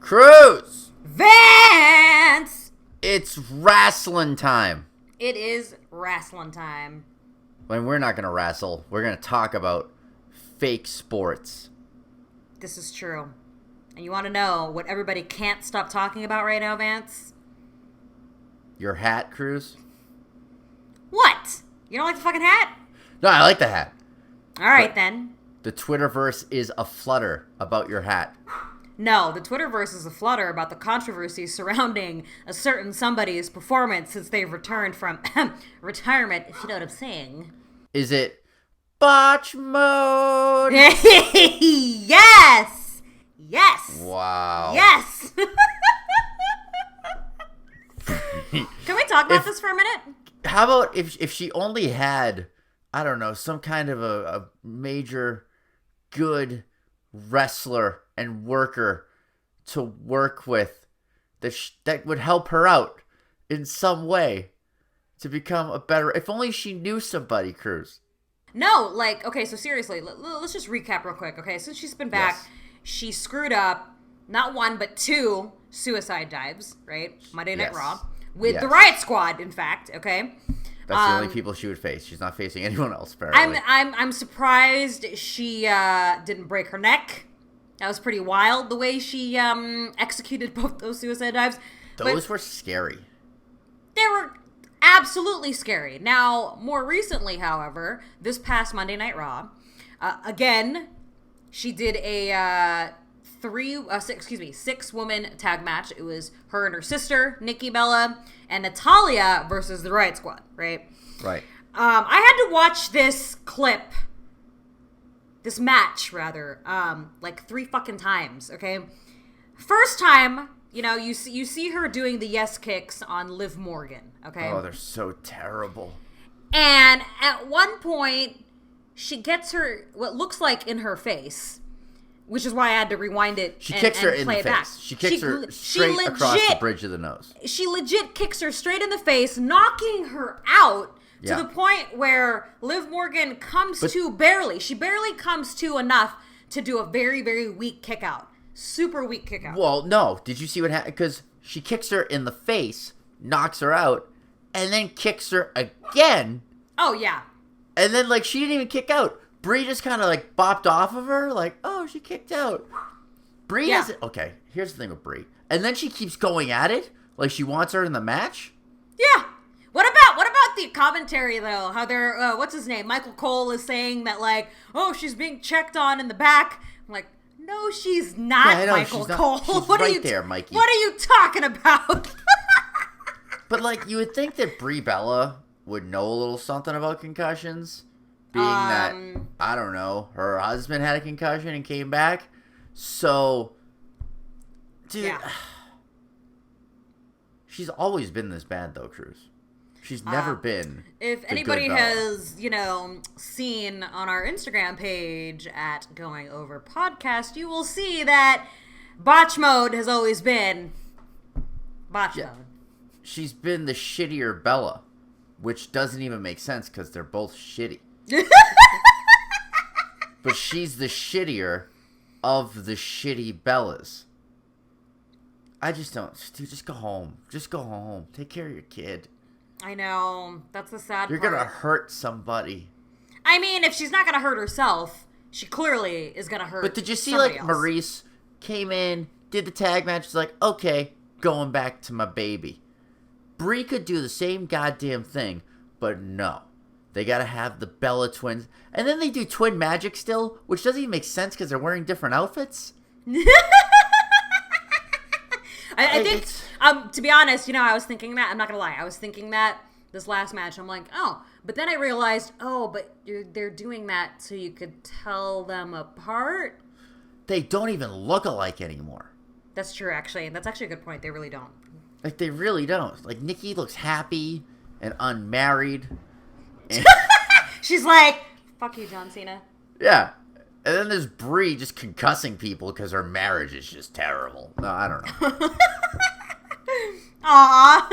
Cruz! Vance! It's wrestling time. It is wrestling time. And we're not going to wrestle. We're going to talk about fake sports. This is true. And you want to know what everybody can't stop talking about right now, Vance? Your hat, Cruz? What? You don't like the fucking hat? No, I like the hat. All right, then. The Twitterverse is aflutter about your hat. No, the Twitterverse is aflutter about the controversy surrounding a certain somebody's performance since they've returned from retirement, if you know what I'm saying. Is it Botch mode? Yes! Yes! Wow. Yes! Can we talk about this for a minute? How about if she only had, I don't know, some kind of a major good wrestler and worker to work with that would help her out in some way to become a better, if only she knew somebody, Cruz. No, okay, so seriously, let's just recap real quick, okay? Since she's been back, yes. She screwed up not one, but two suicide dives, right? Monday Night Raw. With the Riot Squad, in fact, okay? That's the only people she would face. She's not facing anyone else, apparently. I'm surprised she didn't break her neck. That was pretty wild, the way she executed both those suicide dives. Those were scary. They were absolutely scary. Now, more recently, however, this past Monday Night Raw, again, she did a 6-woman tag match. It was her and her sister, Nikki Bella, and Natalya versus the Riot Squad, right? Right. I had to watch this match, like 3 fucking times, okay? First time, you see her doing the yes kicks on Liv Morgan, okay? Oh, they're so terrible. And at one point, she gets her, what looks like in her face, which is why I had to rewind it. She kicks her in the face. Back. She kicks her straight across the bridge of the nose. She legit kicks her straight in the face, knocking her out to the point where Liv Morgan comes to barely. She barely comes to enough to do a very, very weak kick out. Super weak kick out. Well, no. Did you see what happened? Because she kicks her in the face, knocks her out, and then kicks her again. Oh, yeah. And then, she didn't even kick out. Brie just kind of, bopped off of her. Oh, she kicked out. Brie doesn't... Okay, here's the thing with Brie. And then she keeps going at it. Like she wants her in the match. Yeah. What about the commentary, though? How they're... what's his name? Michael Cole is saying that, she's being checked on in the back. I'm like, no, she's not, yeah, Michael Cole. She's right there, Mikey. What are you talking about? But, you would think that Brie Bella would know a little something about concussions. Being that, I don't know, her husband had a concussion and came back. So, dude, she's always been this bad, though, Cruz. She's never been. If anybody has, seen on our Instagram page at Going Over Podcast, you will see that Botch mode has always been Botch mode. She's been the shittier Bella, which doesn't even make sense because they're both shitty. But she's the shittier of the shitty Bellas. I just don't. Dude, just go home. Just go home. Take care of your kid. I know. That's the sad part. You're going to hurt somebody. I mean, if she's not going to hurt herself, she clearly is going to hurt But did you see, somebody else. Maurice came in, did the tag match, was like, okay, going back to my baby. Brie could do the same goddamn thing, but no. They got to have the Bella twins. And then they do twin magic still, which doesn't even make sense because they're wearing different outfits. I think, to be honest, I was thinking that. I'm not going to lie. I was thinking that this last match. I'm like, oh. But then I realized, but they're doing that so you could tell them apart. They don't even look alike anymore. That's true, actually. That's actually a good point. They really don't. They really don't. Nikki looks happy and unmarried. And she's like, fuck you, John Cena. Yeah. And then there's Brie just concussing people because her marriage is just terrible. No, I don't know. Aww.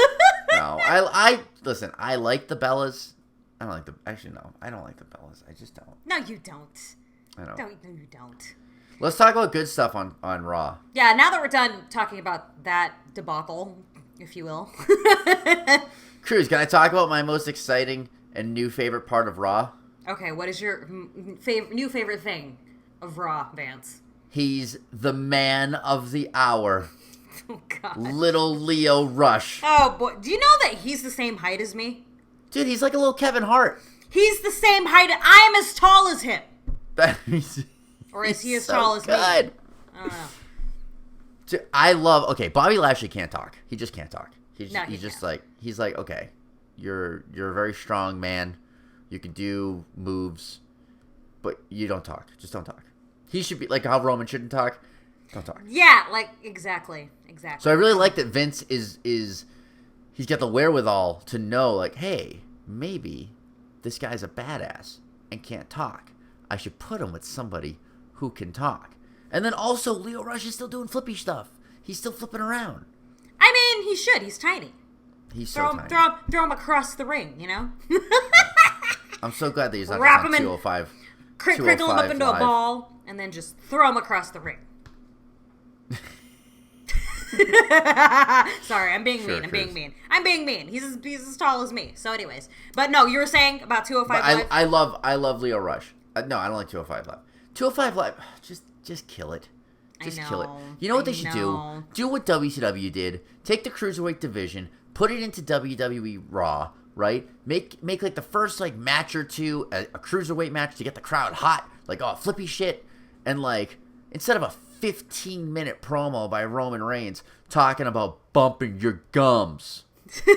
No, I listen, I like the Bellas. I don't like the Bellas. I just don't. No, you don't. I don't. No, you don't. Let's talk about good stuff on Raw. Yeah, now that we're done talking about that debacle, if you will. Cruz, can I talk about my most exciting and new favorite part of Raw? Okay, what is your new favorite thing of Raw, Vance? He's the man of the hour. Oh, God. Little Lio Rush. Oh, boy. Do you know that he's the same height as me? Dude, he's like a little Kevin Hart. He's the same height. I am as tall as him. Or is he as tall as me? I don't know. Dude, I love... Okay, Bobby Lashley can't talk. He just can't talk. He's just can't. He's like, okay, you're a very strong man. You can do moves, but you don't talk. Just don't talk. He should be... Like how Roman shouldn't talk. Don't talk. Yeah, like, exactly. So I really like that Vince is... He's got the wherewithal to know, like, hey, maybe this guy's a badass and can't talk. I should put him with somebody who can talk. And then also, Lio Rush is still doing flippy stuff. He's still flipping around. I mean, he should. He's tiny. He's so tiny. Throw him across the ring, you know? I'm so glad that he's not Wrap just on him 205. Crinkle him up into a ball, and then just throw him across the ring. Sorry, I'm being mean. I'm being mean. He's as tall as me. So, anyways, but no, you were saying about 205 Live. I love Lio Rush. No, I don't like 205 Live. 205 Live, just kill it. Just kill it. You know what they should do? Do what WCW did. Take the Cruiserweight division, put it into WWE Raw, right? Make like the first like match or two a Cruiserweight match to get the crowd hot, like flippy shit, and like instead of a 15-minute promo by Roman Reigns talking about bumping your gums. Who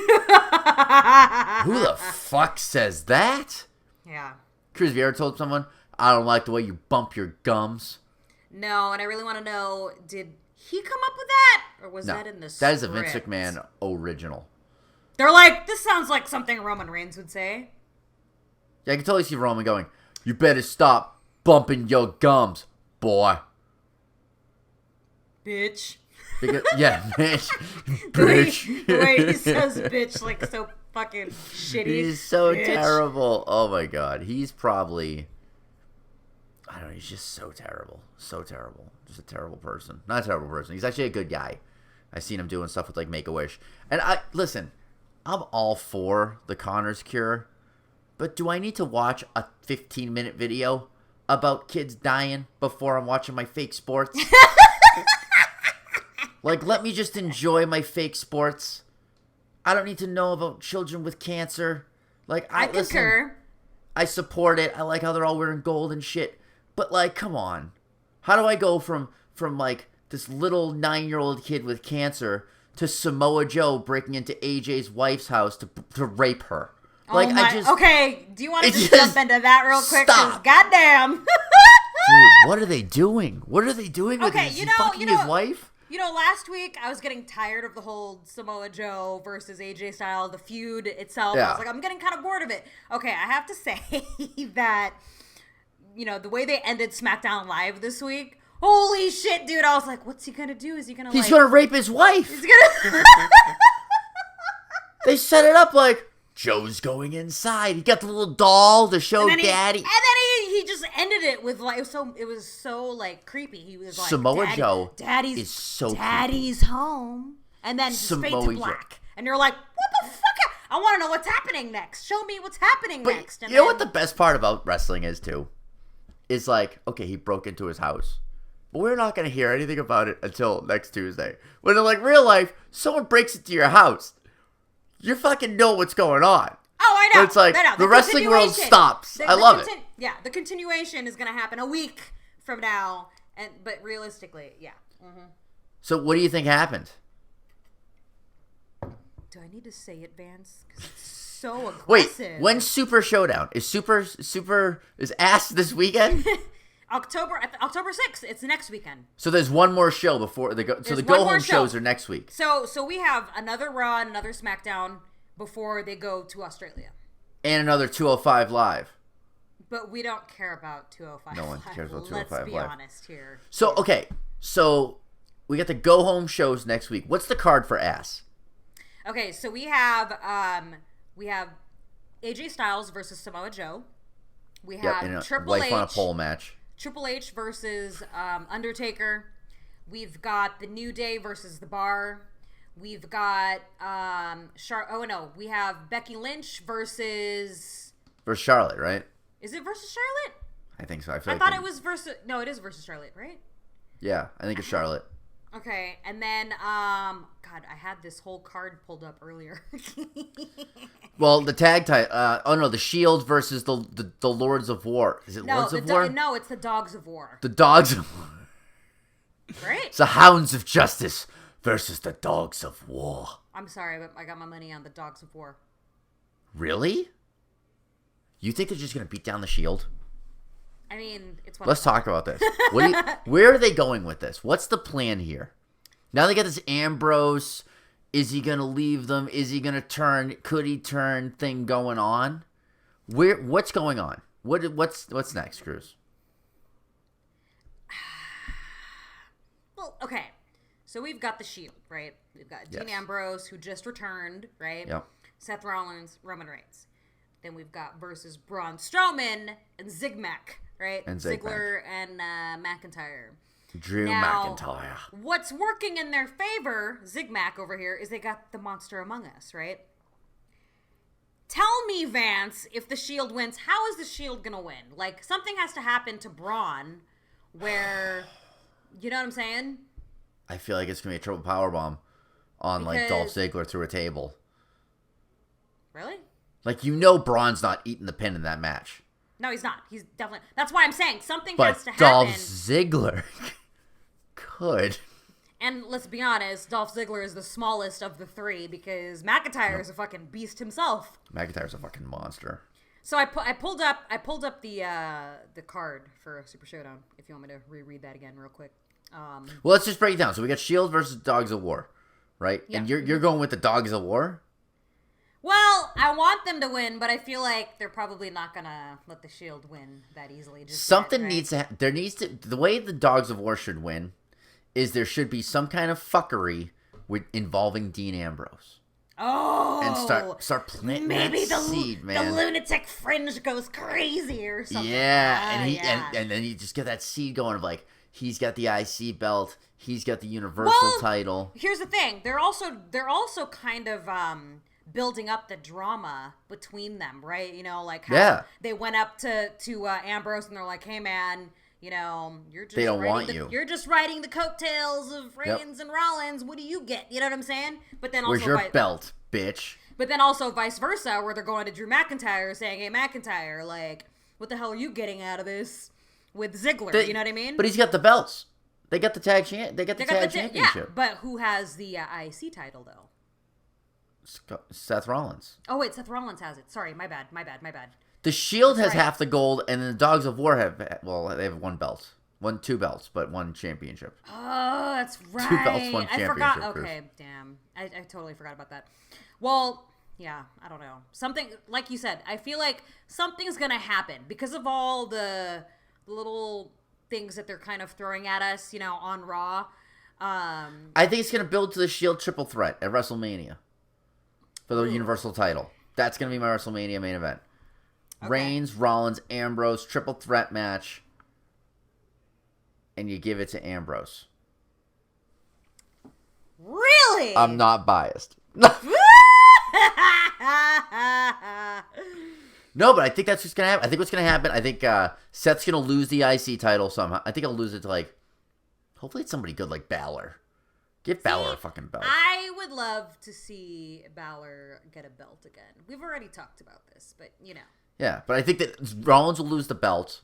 the fuck says that? Yeah. Cruz, have you ever told someone, I don't like the way you bump your gums? No, and I really want to know, did he come up with that? Or was that in the script? That is a Vince McMahon original. They're like, this sounds like something Roman Reigns would say. Yeah, I can totally see Roman going, you better stop bumping your gums, boy. Bitch. Yeah, bitch. Bitch. The way he says bitch, like, so fucking shitty. He's so terrible. Oh, my God. He's probably... I don't know. He's just so terrible. So terrible. Just a terrible person. Not a terrible person. He's actually a good guy. I've seen him doing stuff with, like, Make-A-Wish. And listen, I'm all for the Connor's cure. But do I need to watch a 15-minute video about kids dying before I'm watching my fake sports? Like, let me just enjoy my fake sports. I don't need to know about children with cancer. Like, I concur. I support it. I like how they're all wearing gold and shit. But, like, come on. How do I go from like, this little 9-year-old kid with cancer to Samoa Joe breaking into AJ's wife's house to rape her? Like, okay, do you want to just jump into that real quick? Stop. Goddamn. Dude, what are they doing? What are they doing with his wife? You know, last week I was getting tired of the whole Samoa Joe versus AJ style, the feud itself. Yeah. I was like, I'm getting kind of bored of it. Okay, I have to say that, you know, the way they ended SmackDown Live this week, holy shit, dude. I was like, what's he going to do? Is he going to He's going to rape his wife. He's going to... They set it up like, Joe's going inside. He got the little doll to show Daddy. And then he just ended it with like it was so like creepy. He was like Samoa Joe Daddy's creepy. home. And then just fade to black. And you're like, what the fuck? I want to know what's happening next. Show me what's happening next. And you know what the best part about wrestling is too? Is like, okay, he broke into his house. But we're not going to hear anything about it until next Tuesday. When in like real life, someone breaks into your house. You fucking know what's going on. Oh, I know. But it's like, the wrestling world stops. I love it. Yeah, the continuation is going to happen a week from now. But realistically, yeah. Mm-hmm. So what do you think happened? Do I need to say it, Vance? Because it's so aggressive. Wait, when's Super Showdown? Is Ass this weekend? October 6th. It's next weekend. So there's one more show before the go-home shows are next week. So we have another Raw and another SmackDown before they go to Australia. And another 205 Live. But we don't care about 205 No one cares about 205 Live. Let's be honest here. So, okay. So we get the go-home shows next week. What's the card for Ass? Okay, so we have AJ Styles versus Samoa Joe. We have Triple H on a pole match. Triple H versus Undertaker. We've got the New Day versus The Bar. We've got we have Becky Lynch versus Charlotte, right? Is it versus Charlotte? I think so. I thought it was versus. No, it is versus Charlotte, right? Yeah, I think it's Charlotte. Okay, and then God, I had this whole card pulled up earlier. Well, the tag title. The Shield versus the Lords of War. Is it Lords of War? No, it's the Dogs of War. The Dogs of War. Right? It's the Hounds of Justice versus the Dogs of War. I'm sorry, but I got my money on the Dogs of War. Really? You think they're just gonna beat down the Shield? I mean, it's Let's talk about this. Where are they going with this? What's the plan here? Now they got this Ambrose. Is he going to leave them? Is he going to turn? Could he turn thing going on? What's going on? What's next, Cruz? Well, okay. So we've got the Shield, right? We've got Dean Ambrose, who just returned, right? Yep. Seth Rollins, Roman Reigns. Then we've got versus Braun Strowman and Zigmac, right? And Ziggler and McIntyre. Drew McIntyre. What's working in their favor, Zigmac over here, is they got the Monster Among Us, right? Tell me, Vance, if the Shield wins, how is the Shield gonna win? Like, something has to happen to Braun where, you know what I'm saying? I feel like it's gonna be a triple powerbomb on like Dolph Ziggler through a table. Really? Like, Braun's not eating the pin in that match. No, he's not. He's definitely. That's why I'm saying something but has to happen. Dolph Ziggler could. And let's be honest, Dolph Ziggler is the smallest of the three because McIntyre is a fucking beast himself. McIntyre's a fucking monster. So I pulled up the card for Super Showdown. If you want me to reread that again real quick. Well, let's just break it down. So we got Shield versus Dogs of War, right? Yeah. And you're going with the Dogs of War? Well, I want them to win, but I feel like they're probably not gonna let the Shield win that easily. Needs to. There needs to. The way the Dogs of War should win is there should be some kind of fuckery involving Dean Ambrose. Oh, and start planting that seed, man. The lunatic fringe goes crazy or something. Yeah, and then you just get that seed going of like he's got the IC belt, he's got the Universal title. Here's the thing: they're also kind of building up the drama between them, right? You know, like how they went up to Ambrose and they're like, "Hey, man, you know, you're just riding the coattails of Reigns and Rollins. What do you get?" You know what I'm saying? But then where's your belt, bitch? But then also vice versa, where they're going to Drew McIntyre saying, "Hey, McIntyre, like, what the hell are you getting out of this with Ziggler?" You know what I mean? But he's got the belts. They got the tag championship. Yeah, but who has the IC title though? Seth Rollins. Oh wait, Seth Rollins has it. Sorry, my bad. The Shield has half the gold, and the Dogs of War they have one belt. Two belts, but one championship. Oh, that's right. 2 belts, 1 championship. I forgot. Okay, damn. I totally forgot about that. Well, yeah, I don't know. Something, like you said, I feel like something's going to happen because of all the little things that they're kind of throwing at us, you know, on Raw. I think it's going to build to the Shield triple threat at WrestleMania for the Universal title. That's going to be my WrestleMania main event. Okay. Reigns, Rollins, Ambrose, triple threat match. And you give it to Ambrose. Really? I'm not biased. No, but I think that's what's going to happen. I think what's going to happen, I think Seth's going to lose the IC title somehow. I think he'll lose it to, like, hopefully it's somebody good like Balor. Give Balor a fucking belt. I would love to see Balor get a belt again. We've already talked about this, but, you know. Yeah, but I think that Rollins will lose the belt.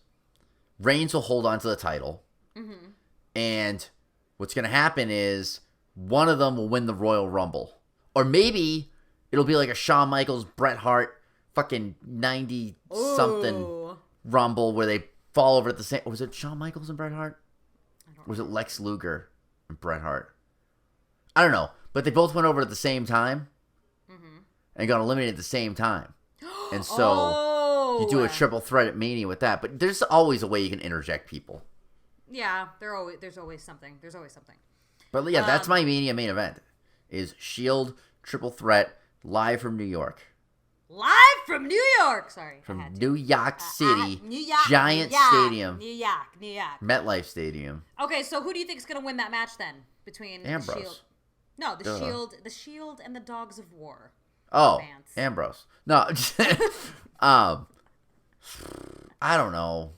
Reigns will hold on to the title. Mm-hmm. And what's going to happen is one of them will win the Royal Rumble. Or maybe it'll be like a Shawn Michaels, Bret Hart, fucking 90-something Rumble where they fall over at the same... Was it Shawn Michaels and Bret Hart? Or was it Lex Luger and Bret Hart? I don't know. But they both went over at the same time. Mm-hmm. And got eliminated at the same time. And so you do a triple threat at Mania with that. But there's always a way you can interject people. Yeah, there's always something. But yeah, that's my Mania main event. Is Shield triple threat live from New York. Live from New York. Sorry. From New York City. New York. Giant New York, Stadium. New York. MetLife Stadium. Okay, so who do you think is going to win that match then? Between Ambrose. the Shield. No, the Shield and the Dogs of War. Oh, Vance. Ambrose. No. I don't know.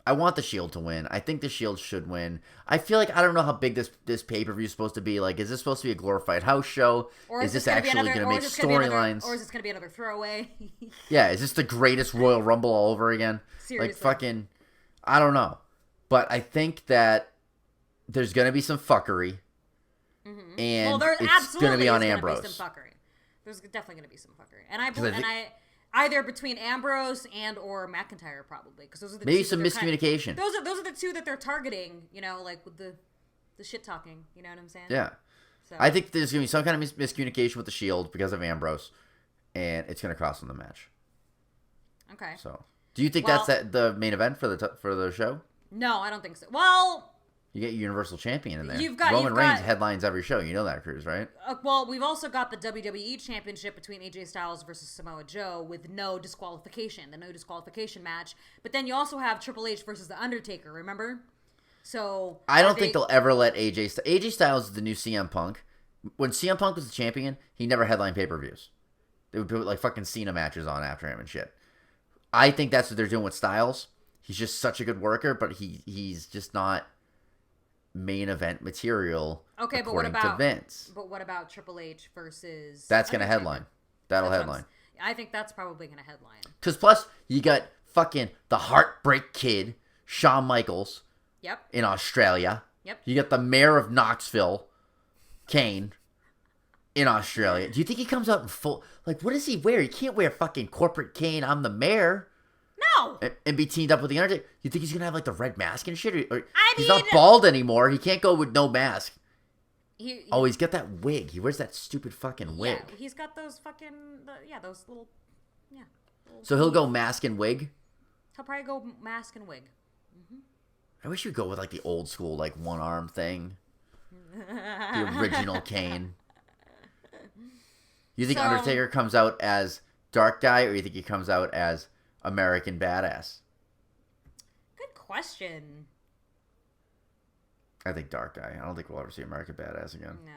I want the Shield to win. I think the Shield should win. I feel like I don't know how big this pay-per-view is supposed to be. Like, is this supposed to be a glorified house show? Or is this actually going to make storylines? Or is this going to be another throwaway? Yeah, is this the greatest Royal Rumble all over again? Seriously. Like, fucking, I don't know. But I think that there's going to be some fuckery. Mm-hmm. And it's going to be on Ambrose. There's definitely going to be some fuckery. And I either between Ambrose and or McIntyre probably, because those are the maybe two some miscommunication. Those are the two that they're targeting. You know, like with the shit talking. You know what I'm saying? Yeah. So. I think there's gonna be some kind of miscommunication with the Shield because of Ambrose, and it's gonna cost them the match. Okay. So, do you think that's the main event for the show? No, I don't think so. Well. You get your Universal Champion in there. Roman Reigns headlines every show. You know that, Cruz, right? Well, we've also got the WWE Championship between AJ Styles versus Samoa Joe with no disqualification, the no disqualification match. But then you also have Triple H versus The Undertaker, remember? So I don't think they'll ever let AJ Styles is the new CM Punk. When CM Punk was the champion, he never headlined pay-per-views. They would put like fucking Cena matches on after him and shit. I think that's what they're doing with Styles. He's just such a good worker, but he's just not main event material. Okay, according to Vince. But what about Triple H versus? That's gonna headline. That'll headline. I think that's probably gonna headline. Because plus you got fucking the Heartbreak Kid, Shawn Michaels. Yep. In Australia. Yep. You got the mayor of Knoxville, Kane, in Australia. Do you think he comes out in full? Like, what does he wear? He can't wear fucking corporate Kane. I'm the mayor. No. And be teamed up with the Undertaker. You think he's gonna have like the red mask and shit? He's not bald anymore. He can't go with no mask. He's got that wig. He wears that stupid fucking wig. Yeah, he's got those fucking those little So he'll go mask and wig. He'll probably go mask and wig. Mm-hmm. I wish you'd go with like the old school like one arm thing. The original Kane. You think Undertaker comes out as Dark Guy, or you think he comes out as American Badass? Good question. I think Dark Guy. I don't think we'll ever see American Badass again. No,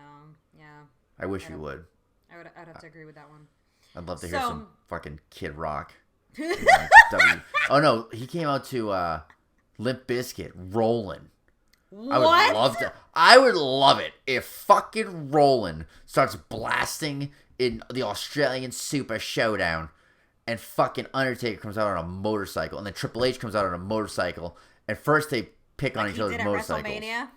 yeah. I wish we would. I'd have to agree with that one. I'd love to hear some fucking Kid Rock. Oh no, he came out to Limp Bizkit, Rollin'. What? I would love it if fucking Rollin' starts blasting in the Australian Super Showdown, and fucking Undertaker comes out on a motorcycle, and then Triple H comes out on a motorcycle, and first they pick on each other's motorcycles. WrestleMania?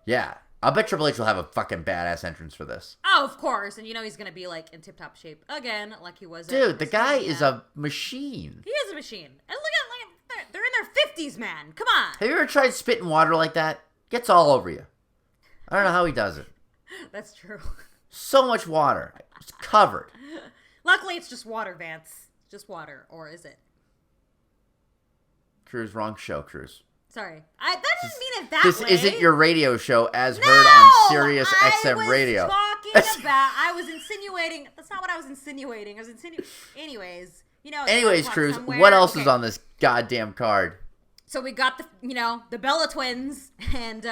Yeah. I'll bet Triple H will have a fucking badass entrance for this. Oh, of course. And you know he's going to be like in tip-top shape again, like he was. Dude, the guy is a machine. He is a machine. And look at they're in their 50s, man. Come on. Have you ever tried spitting water like that? Gets all over you. I don't know how he does it. That's true. So much water. It's covered. Luckily, it's just water, Vance. Just water. Or is it? Cruz, wrong show, Cruz. Sorry. That didn't mean it that way. This isn't your radio show as heard on Sirius XM Radio. I was insinuating. That's not what I was insinuating. Anyways, you know. Anyways, Cruz, what else is on this goddamn card? So we got the Bella Twins and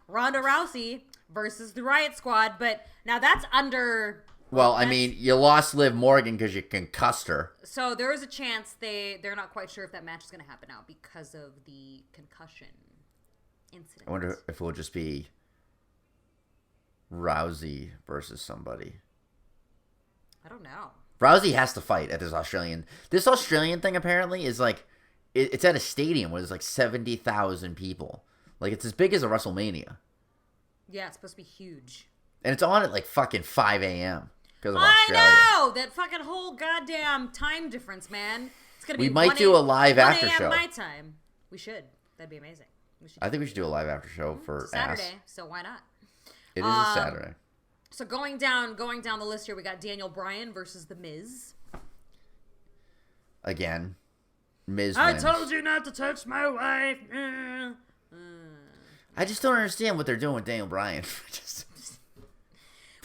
Ronda Rousey versus the Riot Squad, but now that's under. Well, I mean, you lost Liv Morgan because you concussed her. So there is a chance they're not quite sure if that match is going to happen now because of the concussion incident. I wonder if it will just be Rousey versus somebody. I don't know. Rousey has to fight at this Australian. This Australian thing apparently is like, it's at a stadium where there's like 70,000 people. Like, it's as big as a WrestleMania. Yeah, it's supposed to be huge. And it's on at like fucking 5 a.m. because of Australia. I know! That fucking whole goddamn time difference, man. It's gonna be. We might do a live after show. My time. We should. That'd be amazing. I think we should do a live after show for Saturday. Ass. So why not? It is a Saturday. So going down the list here, we got Daniel Bryan versus The Miz. Again, Miz I wins. told you not to touch my wife. I just don't understand what they're doing with Daniel Bryan.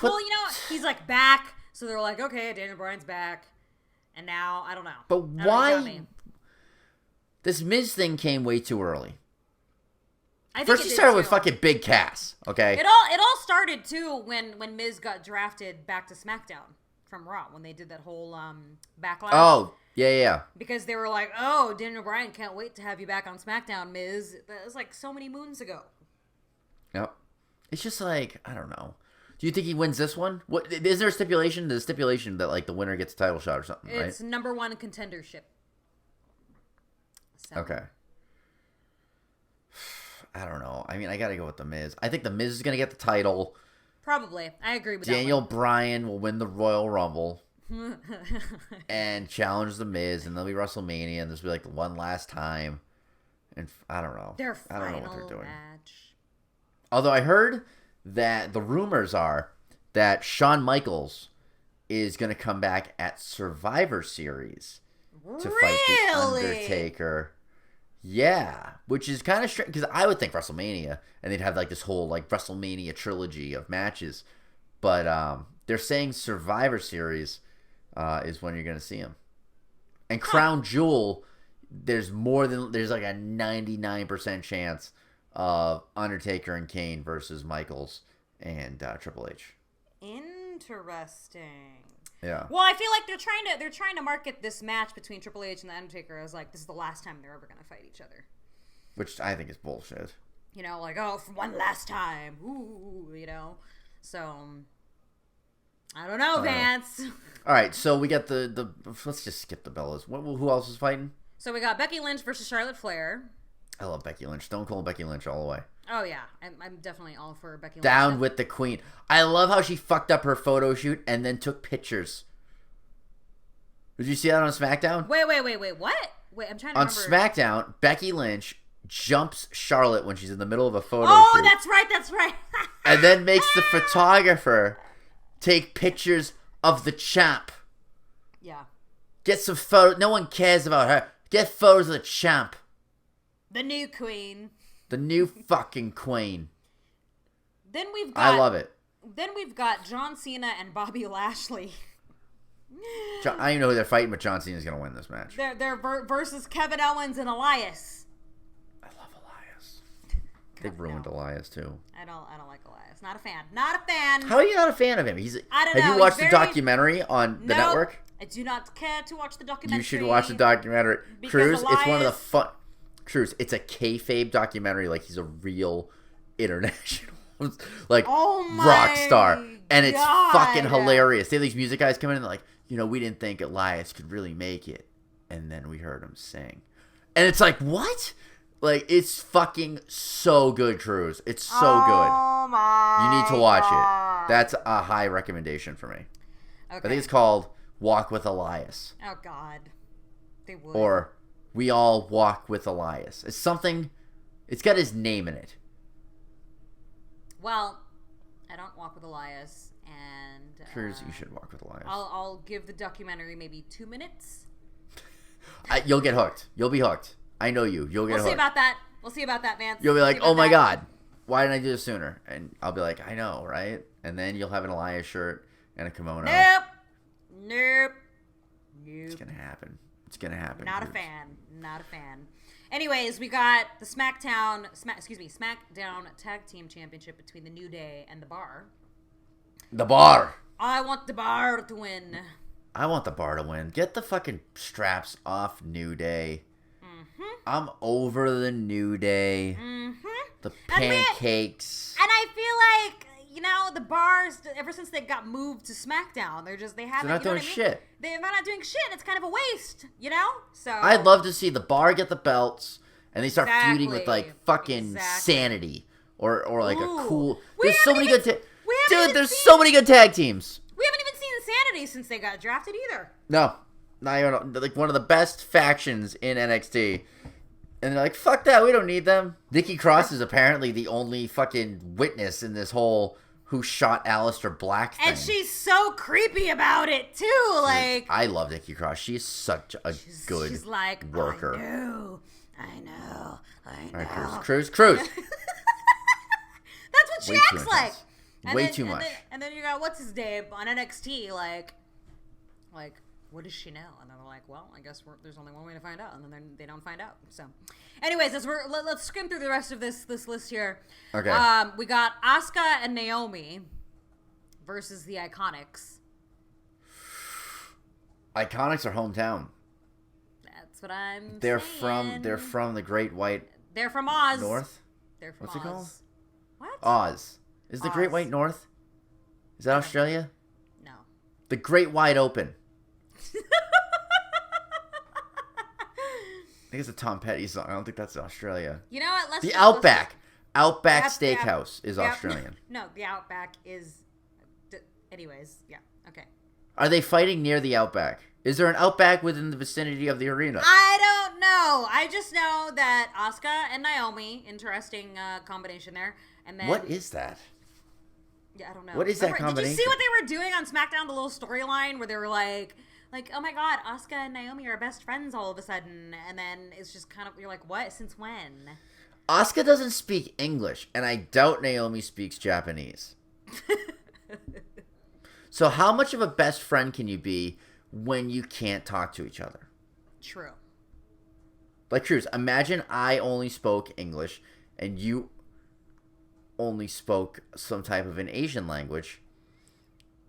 Well, you know, he's like back, so they're like, okay, Daniel Bryan's back. And now, I don't know. But why? This Miz thing came way too early. First, he started with fucking Big Cass, okay? It all started, too, when Miz got drafted back to SmackDown from Raw, when they did that whole backlash. Oh, yeah. Because they were like, oh, Daniel Bryan can't wait to have you back on SmackDown, Miz. That was like so many moons ago. Yep. It's just like, I don't know. Do you think he wins this one? What is there a stipulation? There's a stipulation that like the winner gets a title shot or something, right? It's number one contendership. So. Okay. I don't know. I mean, I gotta go with the Miz. I think the Miz is gonna get the title. Probably. I agree with Daniel that. Bryan will win the Royal Rumble and challenge the Miz, and there'll be WrestleMania, and this will be like one last time. And I don't know. I don't know what they're doing. Match. Although I heard that the rumors are that Shawn Michaels is going to come back at Survivor Series to fight the Undertaker. Yeah, which is kind of strange because I would think WrestleMania, and they'd have like this whole like WrestleMania trilogy of matches. But they're saying Survivor Series is when you're going to see him. And Crown Jewel, there's like a 99% chance of Undertaker and Kane versus Michaels and Triple H. Interesting. Yeah. Well, I feel like they're trying to market this match between Triple H and the Undertaker as like this is the last time they're ever gonna fight each other. Which I think is bullshit. You know, like for one last time. Ooh, you know. So I don't know, Vance. All right, so we got the let's just skip the Bellas. Who else is fighting? So we got Becky Lynch versus Charlotte Flair. I love Becky Lynch. Stone Cold Becky Lynch all the way. Oh, yeah. I'm definitely all for Becky Lynch. Down with the queen. I love how she fucked up her photo shoot and then took pictures. Did you see that on SmackDown? Wait. What? Wait, I'm trying to remember. On SmackDown, Becky Lynch jumps Charlotte when she's in the middle of a photo shoot. Oh, that's right. And then makes the photographer take pictures of the champ. Yeah. Get some photos. No one cares about her. Get photos of the champ. The new queen. The new fucking queen. Then we've got... I love it. Then we've got John Cena and Bobby Lashley. I don't even know who they're fighting, but John Cena's going to win this match. They're versus Kevin Owens and Elias. I love Elias. They've ruined Elias, too. I don't like Elias. Not a fan. How are you not a fan of him? I don't know. Have you watched the documentary on the network? I do not care to watch the documentary. You should watch the documentary. Cruz, Elias... it's one of the fun... Cruz, it's a kayfabe documentary like he's a real international rock star. And it's fucking hilarious. They have these music guys come in and they're like, we didn't think Elias could really make it. And then we heard him sing. And it's like, what? Like, it's fucking so good, Cruz. It's so good. You need to watch it. That's a high recommendation for me. Okay. I think it's called Walk with Elias. Oh, God. They would. Or We All Walk with Elias. It's something... It's got his name in it. Well, I don't walk with Elias, and... Cruz, you should walk with Elias. I'll give the documentary maybe 2 minutes. You'll get hooked. You'll be hooked. I know you. You'll get hooked. We'll see about that, Vance. You'll be like, oh my God, why didn't I do this sooner? And I'll be like, I know, right? And then you'll have an Elias shirt and a kimono. Nope. It's going to happen. It's going to happen. Not a fan. Anyways, we got the SmackDown Tag Team Championship between the New Day and the Bar. The Bar. I want the Bar to win. I want the Bar to win. Get the fucking straps off New Day. Mm-hmm. I'm over the New Day. Mm-hmm. The pancakes. And I feel like, the Bars, ever since they got moved to SmackDown, they're not doing shit. They're not doing shit. It's kind of a waste, So I'd love to see the Bar get the belts and they start feuding with like fucking Sanity or like a cool. There's so many good there's so many good tag teams. We haven't even seen Sanity since they got drafted either. No, not even like one of the best factions in NXT. And they're like, fuck that, we don't need them. Nikki Cross is apparently the only fucking witness in this whole who shot Aleister Black thing. And she's so creepy about it, too. Like, I love Nikki Cross. She's such a good worker. I know. All right, Cruz. That's what she acts like. Way too much. And then you got, what's his name, on NXT, like what does she know? And then they're like, well, I guess there's only one way to find out. And then they don't find out. So, anyways, let's skim through the rest of this list here. Okay. We got Asuka and Naomi versus the Iconics. Iconics are hometown. That's what I'm They're saying. from the Great White They're from Oz. North? They're from What's Oz. it called? What? Oz. Is the Great Oz. White North? Is that Australia? No. The Great Wide Open. I think it's a Tom Petty song. I don't think that's Australia. You know what? The Outback. Outback That's the Steakhouse is Yep. Australian. No, the Outback is... Anyways, yeah, okay. Are they fighting near the Outback? Is there an Outback within the vicinity of the arena? I don't know. I just know that Asuka and Naomi, interesting combination there. And then What is that? Yeah, I don't know. What is that combination? Did you see what they were doing on SmackDown, the little storyline where they were like, oh my god, Asuka and Naomi are best friends all of a sudden, and then it's just kind of, you're like, what? Since when? Asuka doesn't speak English, and I doubt Naomi speaks Japanese. So how much of a best friend can you be when you can't talk to each other? True. Like, Cruz, imagine I only spoke English, and you only spoke some type of an Asian language,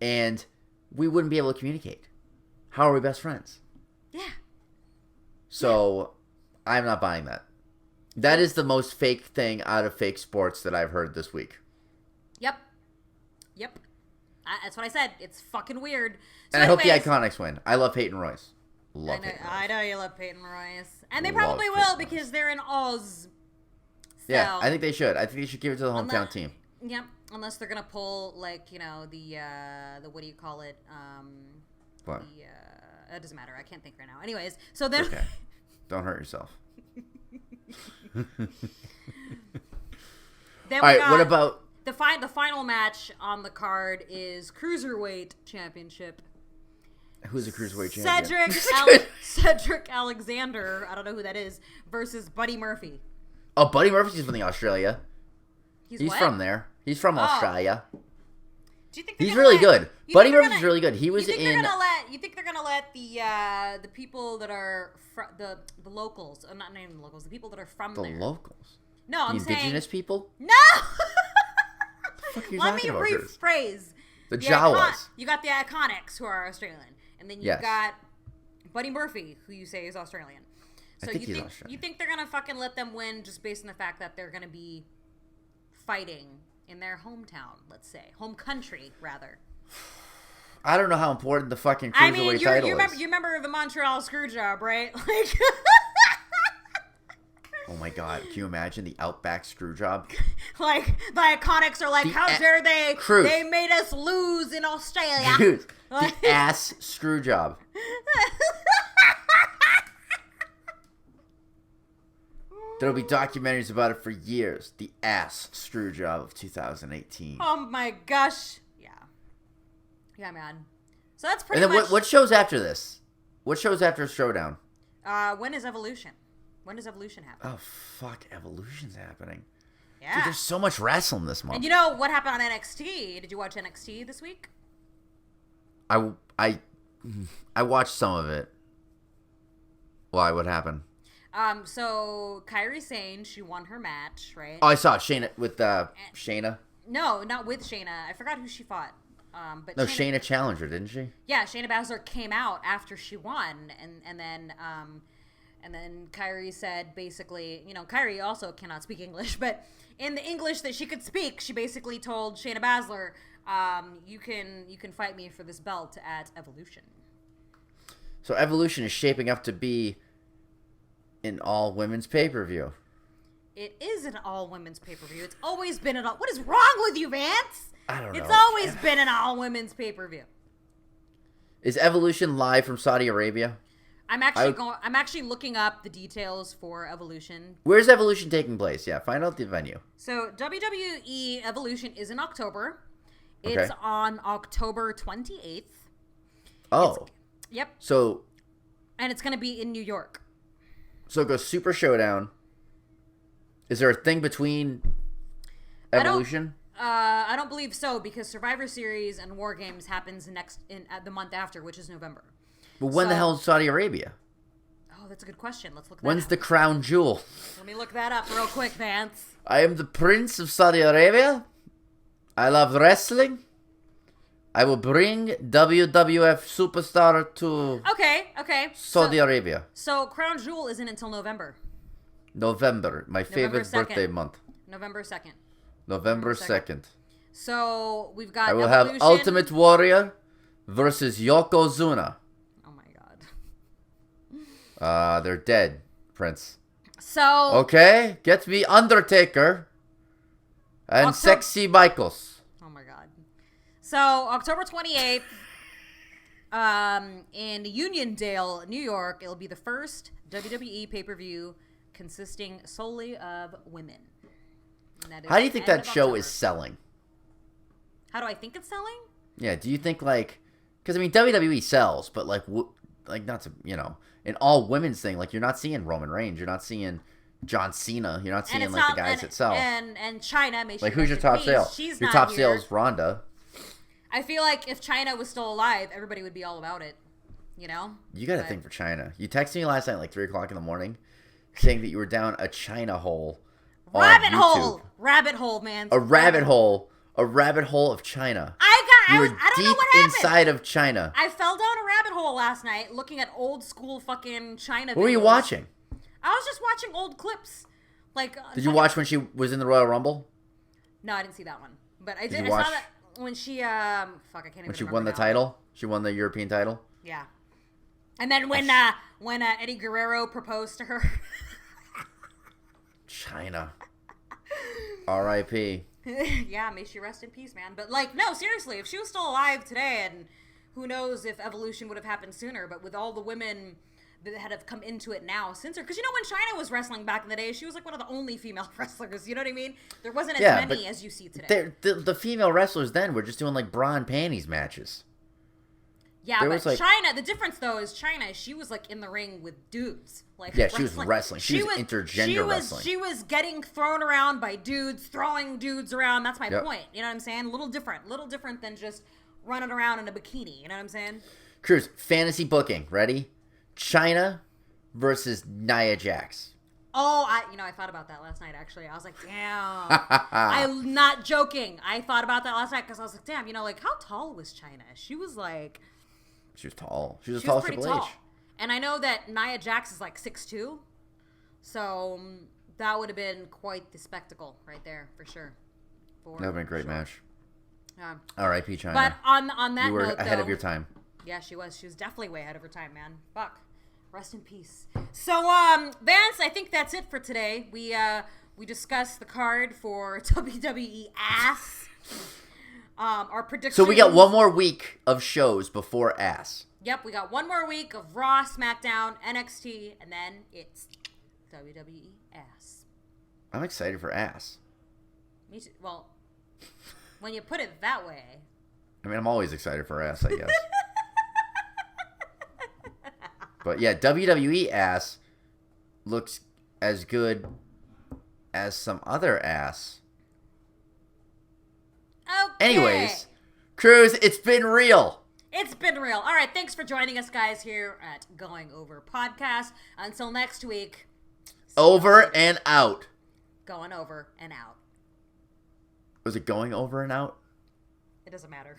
and we wouldn't be able to communicate. How are we best friends? Yeah. So, I'm not buying that. That is the most fake thing out of fake sports that I've heard this week. Yep. That's what I said. It's fucking weird. So And I hope the anyways, Iconics win. I love Peyton Royce. I know you love Peyton Royce. And they Love probably Peyton will Royce. because they're in Oz. Yeah, So- I think they should. I think they should give it to the hometown team. Yep. Unless they're gonna pull the what do you call it? What? It doesn't matter. I can't think right now. Anyways, so then Okay. Don't hurt yourself. then All right, what about... the final match on the card is Cruiserweight Championship. Who's the Cruiserweight champion? Cedric Alexander, I don't know who that is, versus Buddy Murphy. Oh, Buddy Murphy's from the Australia. He's what? from there. He's from Australia. Do you think He's really good. Buddy Murphy's really good. He was in... You think they're gonna let the people that are the locals, not naming the locals, the people that are from The there. locals? No, I'm the saying indigenous people? no. What the fuck are you Let me talking about, Chris? rephrase. The Jawas. You got the Iconics, who are Australian, and then you've got Buddy Murphy, who you say is Australian. So I think he's Australian. You think they're gonna fucking let them win just based on the fact that they're gonna be fighting in their hometown, let's say, home country rather. I don't know how important the fucking Cruiserweight title is. You remember the Montreal Screwjob, right? Like, oh my god, can you imagine the Outback Screwjob? like the Iconics are like, how dare they? Cruz. They made us lose in Australia. Dude, the ass Screwjob. There'll be documentaries about it for years. The ass Screwjob of 2018. Oh my gosh. Yeah, man. So that's pretty And then much... what shows after this? What shows after Showdown? When is Evolution? When does Evolution happen? Oh, fuck. Evolution's happening. Yeah. Dude, there's so much wrestling this month. And you know what happened on NXT? Did you watch NXT this week? I watched some of it. Why? What happened? So Kairi Sane, she won her match, right? Oh, I saw Shayna with Shayna. No, not with Shayna. I forgot who she fought. But No, Shayna challenged her, didn't she? Yeah, Shayna Baszler came out after she won, and then Kairi said basically, Kairi also cannot speak English, but in the English that she could speak, she basically told Shayna Baszler, you can fight me for this belt at Evolution. So Evolution is shaping up to be an all-women's pay-per-view. It is an all-women's pay-per-view. It's always been an all... What is wrong with you, Vance? I don't know. It's always been an all-women's pay-per-view. Is Evolution live from Saudi Arabia? I'm actually looking up the details for Evolution. Where's Evolution taking place? Yeah, find out the venue. So WWE Evolution is in October. Okay. It's on October 28th. Oh. Yep. So. And it's going to be in New York. So it goes Super Showdown. Is there a thing between Evolution? I don't believe so, because Survivor Series and War Games happens the month after, which is November. But when the hell is Saudi Arabia? Oh, that's a good question. Let's look that When's up. the crown jewel? Let me look that up real quick, Vance. I am the Prince of Saudi Arabia. I love wrestling. I will bring WWF superstar to Saudi Arabia. So Crown Jewel isn't until November. November, my favorite birthday month. November 2nd. November 2nd. So we've got I will have Ultimate Warrior versus Yokozuna. Oh my god. They're dead, Prince. So okay, get me Undertaker and Sexy Michaels. Oh my god. So October 28th, in Uniondale, New York, it'll be the first WWE pay-per-view consisting solely of women. How do you think that show is selling? How do I think it's selling? Yeah, do you think because I mean WWE sells, but not to an all women's thing. Like you're not seeing Roman Reigns, you're not seeing John Cena, you're not seeing the guys that sell. And China, who's your top sale? She's your not top here. sale is Ronda. I feel like if China was still alive, everybody would be all about it. You know? You got to think for China. You texted me last night at 3 o'clock in the morning saying that you were down a China hole. Rabbit hole, man. A rabbit hole of China. I were don't know deep what happened. inside of China. I fell down a rabbit hole last night looking at old school fucking China videos. What were you watching? I was just watching old clips. Did you watch when she was in the Royal Rumble? No, I didn't see that one. But I did. I saw that when she I can't even remember. When she won the title? She won the European title? Yeah. And then when Eddie Guerrero proposed to her. China. R.I.P. Yeah, may she rest in peace, man. But no, seriously, if she was still alive today, and who knows if evolution would have happened sooner, but with all the women that have come into it now since her, because when China was wrestling back in the day, she was one of the only female wrestlers. You know what I mean? There wasn't as many as you see today. The female wrestlers then were just doing bra and panties matches. Yeah, but China, the difference though is China, she was in the ring with dudes. She was wrestling. She was intergender wrestling. She was getting thrown around by dudes, throwing dudes around. That's my point. You know what I'm saying? A little different than just running around in a bikini. You know what I'm saying? Cruz, fantasy booking. Ready? China versus Nia Jax. Oh, I thought about that last night, actually. I was like, damn. I'm not joking. I thought about that last night because I was like, damn, how tall was China? She was She was tall. She was tall Triple H. And I know that Nia Jax is 6'2", so that would have been quite the spectacle right there, for sure. That would have been a great match. Yeah. R.I.P. China. But on that note, you were ahead of your time. Yeah, she was. She was definitely way ahead of her time, man. Fuck. Rest in peace. So, Vance, I think that's it for today. We discussed the card for WWEASS. Our predictions. So we got one more week of shows before Ass. Yep, we got one more week of Raw, SmackDown, NXT, and then it's WWEASS. I'm excited for Ass. Me too. Well, when you put it that way. I mean, I'm always excited for Ass, I guess. But yeah, WWE Ass looks as good as some other ass. Okay. Anyways, Cruz, it's been real. It's been real. All right, thanks for joining us, guys, here at Going Over Podcast. Until next week. Over and out. Going over and out. Was it going over and out? It doesn't matter.